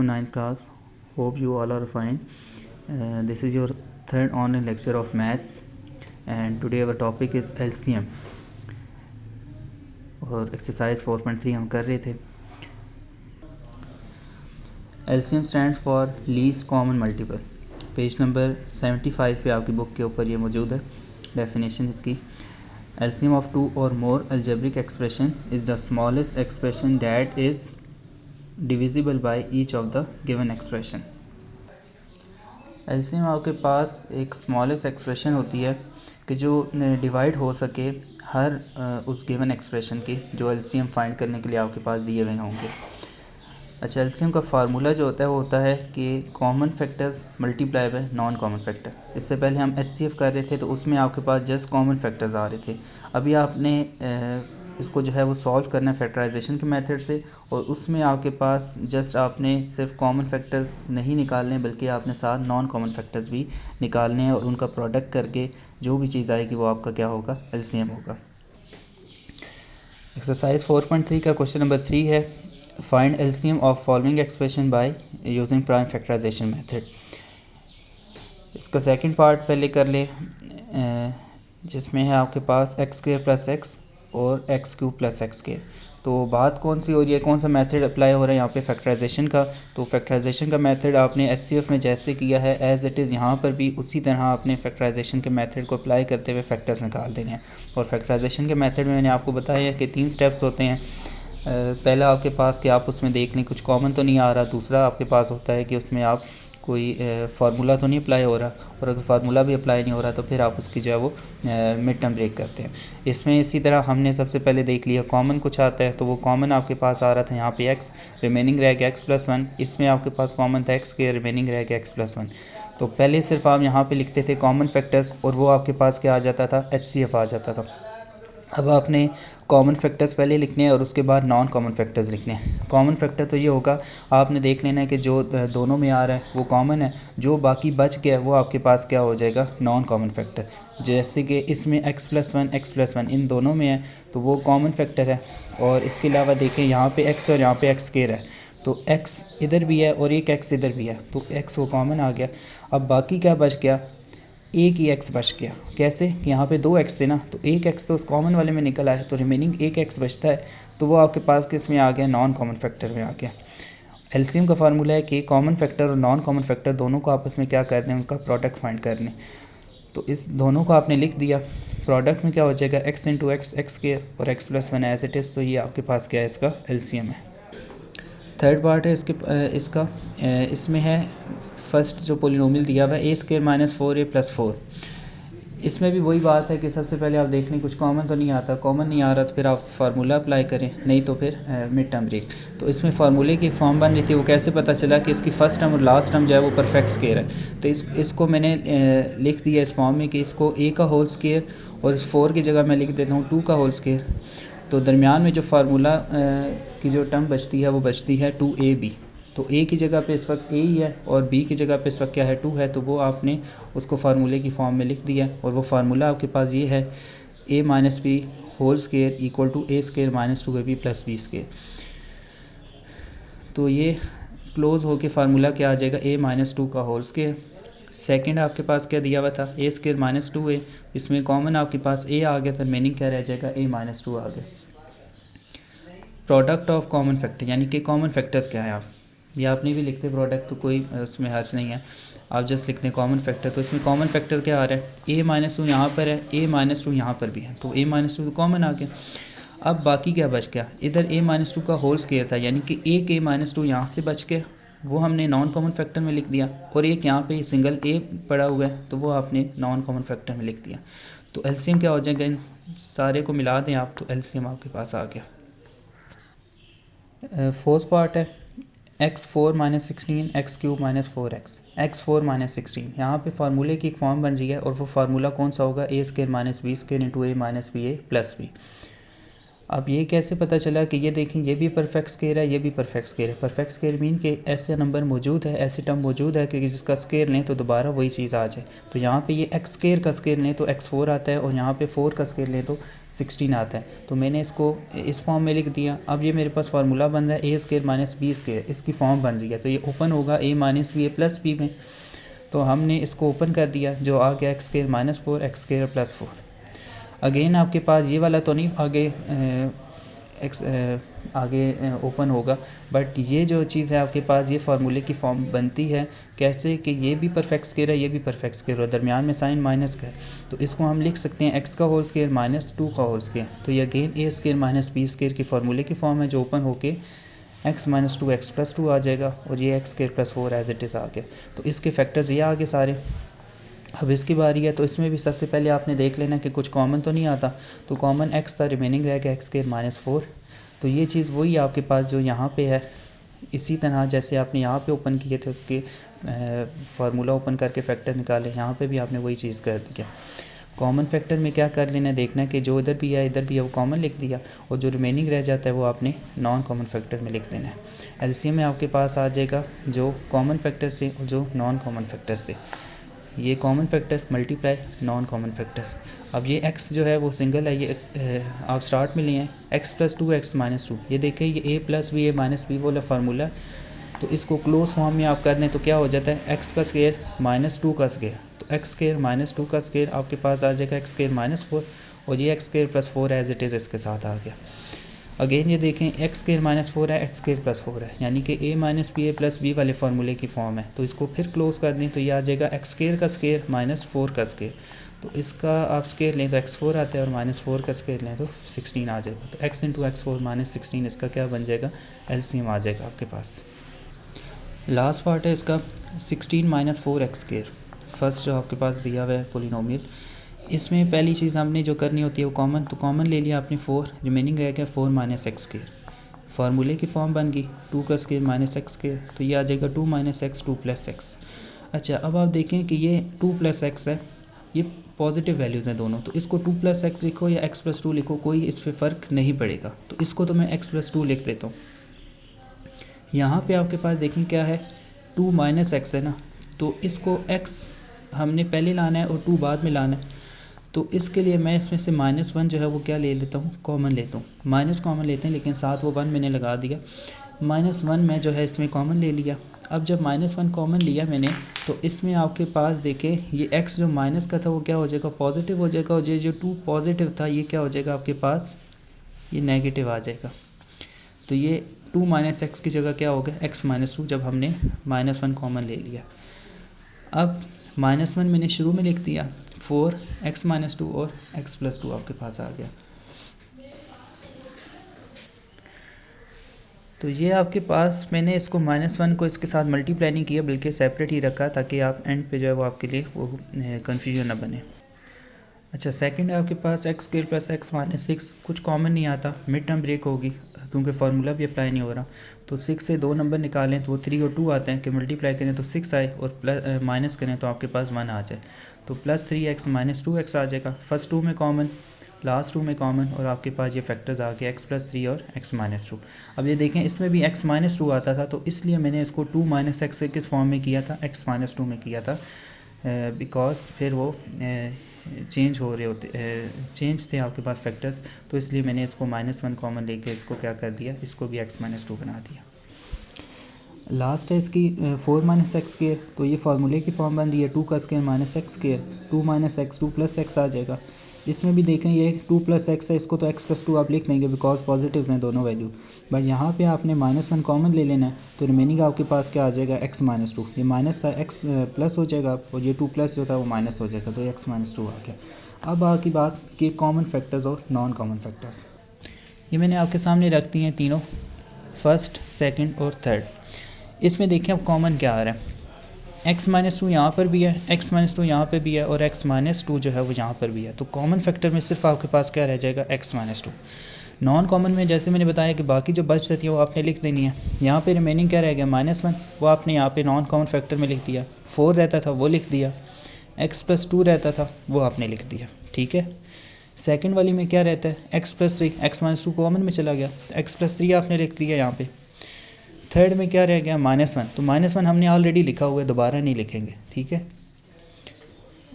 to 9th class. Hope you all are fine. This is your third online lecture of maths, and today our topic is LCM. और exercise 4.3 हम कर रहे थे. LCM stands for least common multiple. Page number 75 पे आपकी book के ऊपर ये मौजूद है. डेफिनेशन इसकी: LCM of two or more algebraic expression is the smallest expression that is divisible by each of the given expression. LCM आपके पास एक स्मॉलेस्ट एक्सप्रेशन होती है कि जो डिवाइड हो सके हर उस गिवन एक्सप्रेशन की जो LCM फाइंड करने के लिए आपके पास दिए हुए होंगे. अच्छा, LCM का फार्मूला जो होता है वो होता है कि common factors multiply by non common factor. इससे पहले हम HCF कर रहे थे तो उसमें आपके पास जस्ट कॉमन फैक्टर्स आ रहे थे. अभी आपने इसको जो है वो सॉल्व करना है फैक्टराइजेशन के मेथड से, और उसमें आपके पास जस्ट आपने सिर्फ कॉमन फैक्टर्स नहीं निकालने बल्कि आपने साथ नॉन कॉमन फैक्टर्स भी निकालने हैं, और उनका प्रोडक्ट करके जो भी चीज़ आएगी वो आपका क्या होगा, LCM होगा. एक्सरसाइज 4.3 का क्वेश्चन नंबर 3 है. Find LCM of following expression by using prime factorization method. इसका सेकंड पार्ट पहले कर ले, जिसमें है आपके पास x² + x और x³ + x². तो बात कौन सी हो रही है, कौन सा मेथड अप्लाई हो रहा है यहाँ पे, फैक्टराइजेशन का. तो फैक्टराइजेशन का मेथड आपने HCF में जैसे किया है एज़ इट इज़ यहाँ पर भी उसी तरह आपने फैक्टराइजेशन के मेथड को अप्लाई करते हुए फैक्टर्स निकाल देने हैं. और फैक्टराइजेशन के मेथड में मैंने आपको बताया है कि 3 स्टेप्स होते हैं. पहला आपके पास कि आप उसमें देख लें कुछ कॉमन तो नहीं आ रहा. दूसरा आपके पास होता है कि उसमें आप कोई फार्मूला तो नहीं अप्लाई हो रहा, और अगर फार्मूला भी अप्लाई नहीं हो रहा तो फिर आप उसकी जो है वो मिड टर्म ब्रेक करते हैं. इसमें इसी तरह हमने सबसे पहले देख लिया कॉमन कुछ आता है, तो वो कॉमन आपके पास आ रहा था यहाँ पे x, रिमेनिंग रह गया x+1. इसमें आपके पास कॉमन था x के, रिमेनिंग रह गया x+1. तो पहले सिर्फ आप यहाँ पे लिखते थे कॉमन फैक्टर्स और वो आपके पास क्या आ जाता था, HCF आ जाता था. अब आपने कॉमन फैक्टर्स पहले लिखने हैं और उसके बाद नॉन कॉमन फैक्टर्स लिखने हैं. कॉमन फैक्टर तो ये होगा, आपने देख लेना है कि जो दोनों में आ रहा है वो कॉमन है, जो बाकी बच गया वो आपके पास क्या हो जाएगा, नॉन कॉमन फैक्टर. जैसे कि इसमें x+1 इन दोनों में है तो वो कॉमन फैक्टर है. और इसके अलावा देखें यहाँ पे x और यहाँ पे x² है, तो x इधर भी है और एक x इधर भी है, तो x वो कॉमन आ गया. अब बाकी क्या बच गया, एक ही x बच गया. कैसे कि यहाँ पे 2 x थे ना, तो एक x तो उस कॉमन वाले में निकल आया, तो रिमेनिंग एक x बचता है, तो वो आपके पास किस में आ गया, नॉन कॉमन फैक्टर में आ गया. LCM का फार्मूला है कि कॉमन फैक्टर और नॉन कॉमन फैक्टर दोनों को आपस में क्या करने हैं, उनका प्रोडक्ट फाइंड करने. तो इस दोनों को आपने लिख दिया. प्रोडक्ट में क्या हो जाएगा, x × x, x² और x+1 एज इट इज़. तो ये आपके पास क्या है, इसका LCM है. थर्ड पार्ट है इसका इसमें है फर्स्ट जो पोलिनोमियल दिया हुआ है a² - 4a + 4. इसमें भी वही बात है कि सबसे पहले आप देख लें कुछ कॉमन तो नहीं आता. कॉमन नहीं आ रहा तो फिर आप फार्मूला अप्लाई करें, नहीं तो फिर मिड टर्म ब्रेक. तो इसमें फार्मूले की एक फॉर्म बन रही थी, वो कैसे पता चला कि इसकी फ़र्स्ट टर्म और लास्ट टर्म जो है वो परफेक्ट स्क्वायर है. तो इसको मैंने लिख दिया इस फॉर्म में कि इसको a का होल स्क्वायर, और इस 4 की जगह मैं लिख देता हूँ 2 का होल स्क्वायर. तो दरमियान में जो फार्मूला की जो टर्म बचती है वो बचती है 2ab. तो a की जगह पे इस वक्त a ही है और b की जगह पे इस वक्त क्या है, 2 है. तो वो आपने उसको फार्मूले की फॉर्म में लिख दिया, और वो फार्मूला आपके पास ये है a - b whole square equal to a² - 2ab + b². तो ये क्लोज होके फार्मूला क्या आ जाएगा, a - 2 का होल स्क्वायर. सेकंड आपके पास क्या दिया हुआ था, a² - 2a. इसमें कॉमन आपके पास a आ गया, तो रिमेनिंग क्या रह जाएगा, a - 2 आ गया. प्रोडक्ट ऑफ कॉमन फैक्टर, यानी कि कॉमन फैक्टर्स क्या है, आप ये आपने भी लिखते प्रोडक्ट तो कोई उसमें हर्ज नहीं है, आप जस्ट लिखते हैं कॉमन फैक्टर. तो इसमें कॉमन फैक्टर क्या आ रहा है, a - 2 यहाँ पर है, a - 2 यहाँ पर भी है, तो a - 2 कॉमन आ गया. अब बाकी क्या बच गया, इधर a - 2 का होल स्क्वायर था, यानी कि एक a - 2 यहाँ से बच के वो हमने नॉन कॉमन फैक्टर में लिख दिया, और एक यहाँ पे सिंगल a पड़ा हुआ है तो वो आपने नॉन कॉमन फैक्टर में लिख दिया. तो LCM क्या हो जाएगा, इन सारे को मिला दें आप, तो LCM आपके पास आ गया. फोर्थ पार्ट है x4 - 16 x³ - 4x. x4 - 16 यहाँ पे फार्मूले की एक फॉर्म बन रही है, और वो फार्मूला कौन सा होगा, a² - b² × a - ba + b. अब ये कैसे पता चला कि ये देखें ये भी परफेक्ट स्केयर है, ये भी परफेक्ट स्केयर है। परफेक्ट स्केयर मीन कि ऐसे नंबर मौजूद है, ऐसे टर्म मौजूद है कि जिसका स्केयर लें तो दोबारा वही चीज़ आ जाए। तो यहाँ पे ये एक्स स्केयर का स्केयर लें तो x4 आता है, और यहाँ पे 4 का स्केयर लें तो 16 आता है। तो मैंने इसको इस फॉर्म में लिख दिया। अब ये मेरे पास फार्मूला बन रहा है A square minus B square, इसकी फॉर्म बन रही है। तो ये ओपन होगा a minus B A plus B में। तो हमने इसको ओपन कर दिया, जो आ गया x square minus 4 x square plus 4। Again आपके पास ये वाला तो नहीं आगे ओपन होगा, बट ये जो चीज़ है आपके पास ये फार्मूले की फॉर्म बनती है। कैसे कि ये भी परफेक्ट स्केयर है, ये भी परफेक्ट स्केयर है, दरमियान में साइन माइनस का है। तो इसको हम लिख सकते हैं एक्स का होल स्केयर माइनस 2 का होल स्केयर। तो ये again A square minus B square की फार्मूले की फॉर्म है, जो ओपन होके एक्स माइनस 2 एक्स प्लस 2 आ जाएगा, और ये x square plus 4 as it is आ गया। तो इसके फैक्टर्स ये आ गए सारे। अब इसकी बारी है, तो इसमें भी सबसे पहले आपने देख लेना कि कुछ कॉमन तो नहीं आता। तो कॉमन एक्स था, रिमेनिंग रह गया एक्स स्केयर माइनस 4। तो ये चीज़ वही आपके पास जो यहाँ पे है। इसी तरह जैसे आपने यहाँ पे ओपन किए थे उसके फार्मूला ओपन करके फैक्टर निकाले, यहाँ पे भी आपने वही चीज़ कर दिया। कॉमन फैक्टर में क्या कर लेना, देखना है कि जो इधर भी है इधर भी है वो कॉमन लिख दिया, और जो रिमेनिंग रह जाता है वो आपने नॉन कॉमन फैक्टर में लिख देना है। एलसीएम में आपके पास आ जाएगा जो कॉमन फैक्टर्स थे और जो नॉन कॉमन फैक्टर्स थे। ये common factor multiply non common factors. अब ये x जो है वो सिंगल है, ये आप स्टार्ट में लिए हैं x प्लस 2 एक्स माइनस 2। ये देखें ये a plus B A minus B वाला फार्मूला। तो इसको क्लोज फॉर्म में आप कर दें तो क्या हो जाता है x का स्केयर माइनस 2 का स्केयर। तो x स्केयर माइनस 2 का स्केयर आपके पास आ जाएगा x स्केयर माइनस 4, और ये x square plus 4 as it is इसके साथ आ गया। अगेन ये देखें एक्स स्केयर माइनस 4 है, एक्स स्केयर प्लस 4 है, यानी कि a minus B A plus B वाले फार्मूले की फॉर्म है। तो इसको फिर क्लोज कर दें तो ये आ जाएगा एक्स स्केयर का स्केयर माइनस 4 का स्केयर। तो इसका आप स्केयर लें तो x4 आता है, और माइनस 4 का स्केयर लें तो 16 आ जाएगा। तो x इंटू x4 माइनस 16 इसका क्या बन जाएगा, एलसीएम आ जाएगा आपके पास। लास्ट पार्ट है इसका 16 माइनस 4 एक्स स्केयर। फर्स्ट जो आपके पास दिया हुआ है पोलिनोमियल, इसमें पहली चीज़ हमने जो करनी होती है वो कॉमन, तो कॉमन ले लिया आपने 4, रिमेनिंग रह गया 4 माइनस एक्स स्केयर। फार्मूले की फॉर्म बन गई 2 का स्केयर माइनस एक्स स्केयर। तो ये आ जाएगा 2 माइनस एक्स 2 प्लस एक्स। अच्छा, अब आप देखें कि ये 2 प्लस एक्स है, ये पॉजिटिव वैल्यूज़ हैं दोनों। तो इसको 2 प्लस एक्स लिखो या x प्लस 2 लिखो, कोई इस पर फ़र्क नहीं पड़ेगा। तो इसको तो मैं x प्लस 2 लिख देता हूँ। यहाँ पे आपके पास देखें क्या है, 2 माइनस एक्स है ना, तो इसको x हमने पहले लाना है और 2 बाद में लाना है। तो इसके लिए मैं इसमें से -1 जो है वो क्या ले लेता हूँ, कॉमन लेता हूँ। माइनस कॉमन लेते हैं, लेकिन साथ वो 1 मैंने लगा दिया। -1 मैं जो है इसमें कॉमन ले लिया। अब जब -1 कॉमन लिया मैंने, तो इसमें आपके पास देखें ये x जो माइनस का था वो क्या हो जाएगा, पॉजिटिव हो जाएगा, और ये जो 2 पॉजिटिव था ये क्या हो जाएगा आपके पास, ये नेगेटिव आ जाएगा। तो ये 2 माइनस एक्स की जगह क्या हो गया, x माइनस 2, जब हमने -1 कॉमन ले लिया। अब -1 मैंने शुरू में लिख दिया, 4 x माइनस 2 और x प्लस 2 आपके पास आ गया। तो ये आपके पास मैंने इसको -1 को इसके साथ मल्टीप्लाई नहीं किया, बल्कि सेपरेट ही रखा, ताकि आप एंड पे जो है वो आपके लिए वो कन्फ्यूजन ना बने। अच्छा, सेकंड है आपके पास x square plus x minus 6। कुछ कॉमन नहीं आता, मिड टर्म ब्रेक होगी क्योंकि फार्मूला भी अप्लाई नहीं हो रहा। तो 6 से 2 नंबर निकालें तो वो 3 और 2 आते हैं, कि मल्टीप्लाई करें तो 6 आए, और प्लस माइनस करें तो आपके पास 1 आ जाए। तो प्लस 3x माइनस 2x आ जाएगा। फर्स्ट 2 में कॉमन, लास्ट 2 में कॉमन, और आपके पास ये फैक्टर्स आ गए x प्लस 3 और x माइनस 2। अब ये देखें इसमें भी x माइनस 2 आता था, तो इसलिए मैंने इसको 2 माइनस एक्स किस फॉर्म में किया था, x माइनस 2 में किया था, बिकॉज फिर वो चेंज हो रहे होते चेंज थे आपके पास फैक्टर्स। तो इसलिए मैंने इसको -1 कॉमन लेके इसको क्या कर दिया, इसको भी x माइनस 2 बना दिया। लास्ट है इसकी 4 माइनस एक्स स्केयर। तो ये फार्मूले की फॉर्म बन रही है 2 का square minus x square, 2 minus x 2 plus x आ जाएगा। इसमें भी देखें ये 2 प्लस एक्स है, इसको तो x प्लस 2 आप लिख देंगे बिकॉज पॉजिटिव्स हैं दोनों वैल्यू। बट यहाँ पे आपने -1 कॉमन ले लेना है, तो रिमेनिंग आपके पास क्या आ जाएगा, x माइनस 2। ये माइनस था, x प्लस हो जाएगा, और ये 2 प्लस जो था वो माइनस हो जाएगा, तो x माइनस 2 आ गया। अब आगे बात कि कॉमन फैक्टर्स और नॉन कॉमन फैक्टर्स, ये मैंने आपके सामने रख दी हैं तीनों, फर्स्ट, सेकेंड और थर्ड। इसमें देखिए अब कॉमन क्या आ रहा है, x माइनस 2 यहाँ पर भी है, x माइनस 2 यहाँ पर भी है, और x माइनस 2 जो है वो यहाँ पर भी है। तो कॉमन फैक्टर में सिर्फ आपके पास क्या रह जाएगा, x माइनस 2। नॉन कॉमन में जैसे मैंने बताया कि बाकी जो बच जाती है वो आपने लिख देनी है। यहाँ पे रिमेनिंग क्या रह गया, -1, वो आपने यहाँ पे नॉन कॉमन फैक्टर में लिख दिया। 4 रहता था वो लिख दिया, x प्लस 2 रहता था वो आपने लिख दिया, ठीक है। सेकंड वाली में क्या रहता है, x plus 3, x minus 2 common में चला गया, तो x प्लस 3 आपने लिख दिया यहाँ पे। थर्ड में क्या रह गया, -1, तो -1 हमने ऑलरेडी लिखा हुआ है, दोबारा नहीं लिखेंगे, ठीक है।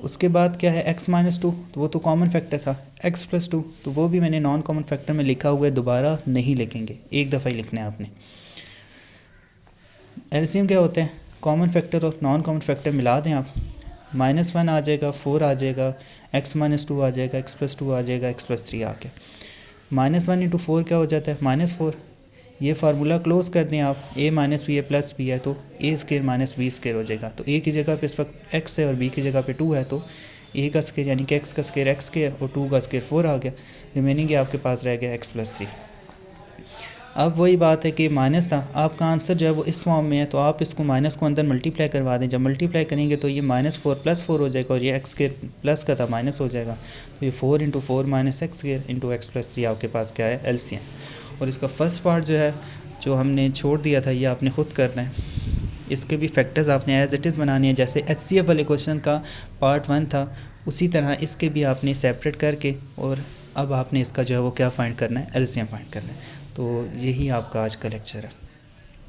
उसके बाद क्या है, x माइनस 2, तो वो तो कॉमन फैक्टर था। x प्लस 2, तो वो भी मैंने नॉन कॉमन फैक्टर में लिखा हुआ है, दोबारा नहीं लिखेंगे, एक दफ़ा ही लिखना है आपने। एलसीएम क्या होते हैं, कॉमन फैक्टर और नॉन कॉमन फैक्टर मिला दें आप, -1 आ जाएगा, 4 आ जाएगा, x माइनस 2 आ जाएगा, x प्लस 2 आ जाएगा, x प्लस 3 आ गया। -1 इंटू 4 क्या हो जाता है, -4। ये फार्मूला क्लोज कर दें आप, a minus B A plus B है तो a square minus B square हो जाएगा। तो a की जगह पे इस वक्त x है और b की जगह पे 2 है, तो a का स्केयर यानी कि x का स्केयर x स्केयर और 2 का स्केयर 4 आ गया। रिमेनिंग आपके पास रह गया x प्लस 3। अब वही बात है कि माइनस था, आपका आंसर जो है वो इस फॉर्म में है, तो आप इसको माइनस को अंदर मल्टीप्लाई करवा दें। जब मल्टीप्लाई करेंगे तो ये -4 + 4 हो जाएगा, और ये x स्केयर प्लस का था माइनस हो जाएगा। तो ये 4 × 4 - x स्केयर × x प्लस 3 आपके पास क्या है, एलसीएम। और इसका फर्स्ट पार्ट जो है, जो हमने छोड़ दिया था, ये आपने ख़ुद करना है। इसके भी फैक्टर्स आपने एज इट इज़ बनानी है, जैसे HCF वाले क्वेश्चन का पार्ट 1 था, उसी तरह इसके भी आपने सेपरेट करके, और अब आपने इसका जो है वो क्या फाइंड करना है, एलसीएम फाइंड करना है। तो यही आपका आज का लेक्चर है।